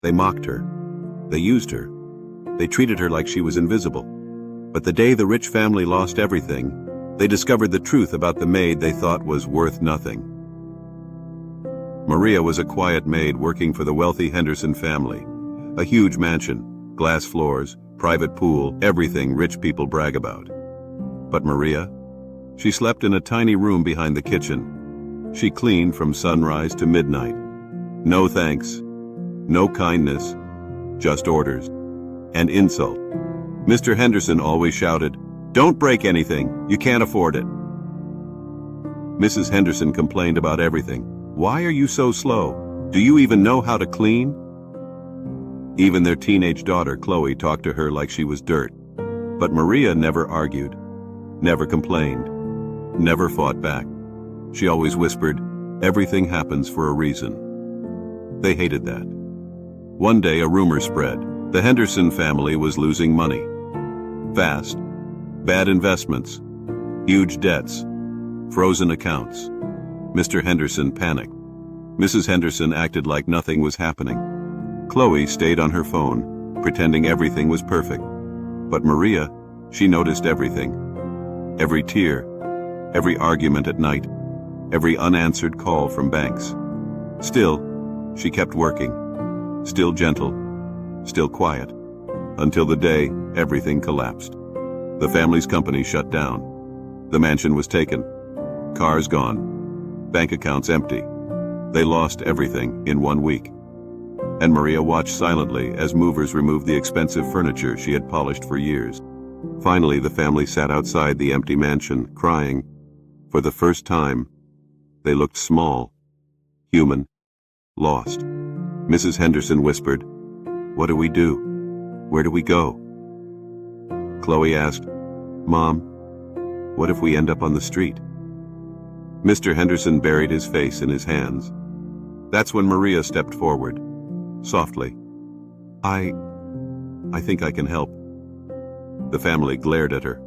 They mocked her. They used her. They treated her like she was invisible. But the day the rich family lost everything, they discovered the truth about the maid they thought was worth nothing. Maria was a quiet maid working for the wealthy Henderson family. A huge mansion, glass floors, private pool, everything rich people brag about. But Maria? She slept in a tiny room behind the kitchen. She cleaned from sunrise to midnight. No thanks, no kindness, just orders. And insult. Mr. Henderson always shouted, "Don't break anything, you can't afford it." Mrs. Henderson complained about everything. "Why are you so slow? Do you even know how to clean?" Even their teenage daughter, Chloe, talked to her like she was dirt. But Maria never argued, never complained, never fought back. She always whispered, "Everything happens for a reason." They hated that. One day a rumor spread. The Henderson family was losing money. Fast. Bad investments. Huge debts. Frozen accounts. Mr. Henderson panicked. Mrs. Henderson acted like nothing was happening. Chloe stayed on her phone, pretending everything was perfect. But Maria, she noticed everything. Every tear, every argument at night, every unanswered call from banks. Still, she kept working. Still gentle, still quiet. Until the day everything collapsed. The family's company shut down. The mansion was taken. Cars gone. Bank accounts empty. They lost everything in 1 week. And Maria watched silently as movers removed the expensive furniture she had polished for years. Finally, the family sat outside the empty mansion, crying. For the first time, they looked small, human, lost. Mrs. Henderson whispered, "What do we do? Where do we go?" Chloe asked, "Mom, what if we end up on the street?" Mr. Henderson buried his face in his hands. That's when Maria stepped forward, softly. I think I can help." The family glared at her.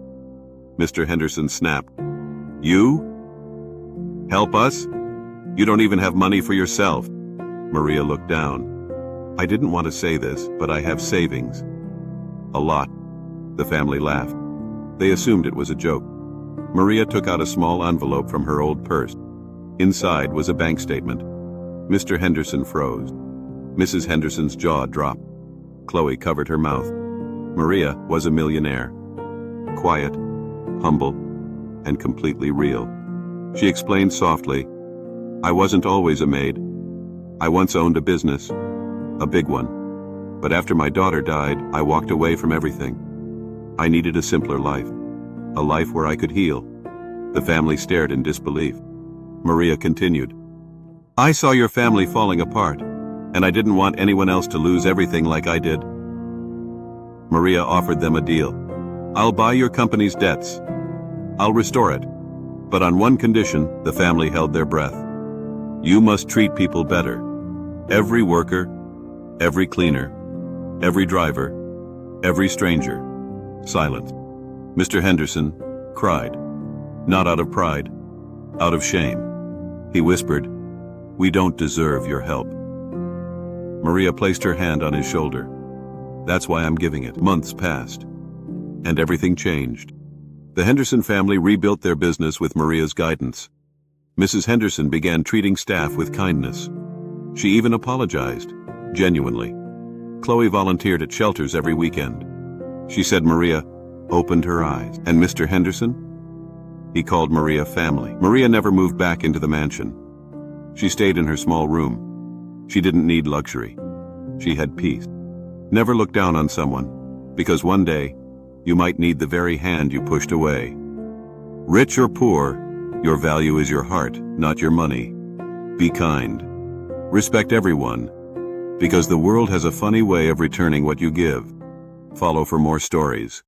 Mr. Henderson snapped, "You? Help us? You don't even have money for yourself." Maria looked down. "I didn't want to say this, but I have savings." "A lot." The family laughed. They assumed it was a joke. Maria took out a small envelope from her old purse. Inside was a bank statement. Mr. Henderson froze. Mrs. Henderson's jaw dropped. Chloe covered her mouth. Maria was a millionaire. Quiet, humble, and completely real. She explained softly, "I wasn't always a maid. I once owned a business, a big one. But after my daughter died, I walked away from everything. I needed a simpler life, a life where I could heal." The family stared in disbelief. Maria continued, "I saw your family falling apart, and I didn't want anyone else to lose everything like I did." Maria offered them a deal. "I'll buy your company's debts. I'll restore it. But on one condition." The family held their breath. "You must treat people better. Every worker, every cleaner, every driver, every stranger." Silence. Mr. Henderson cried. Not out of pride, out of shame. He whispered, "We don't deserve your help." Maria placed her hand on his shoulder. "That's why I'm giving it." Months passed, and everything changed. The Henderson family rebuilt their business with Maria's guidance. Mrs. Henderson began treating staff with kindness. She even apologized, genuinely. Chloe volunteered at shelters every weekend. She said Maria opened her eyes. And Mr. Henderson? He called Maria family. Maria never moved back into the mansion. She stayed in her small room. She didn't need luxury. She had peace. Never look down on someone, because one day, you might need the very hand you pushed away. Rich or poor, your value is your heart, not your money. Be kind. Respect everyone, because the world has a funny way of returning what you give. Follow for more stories.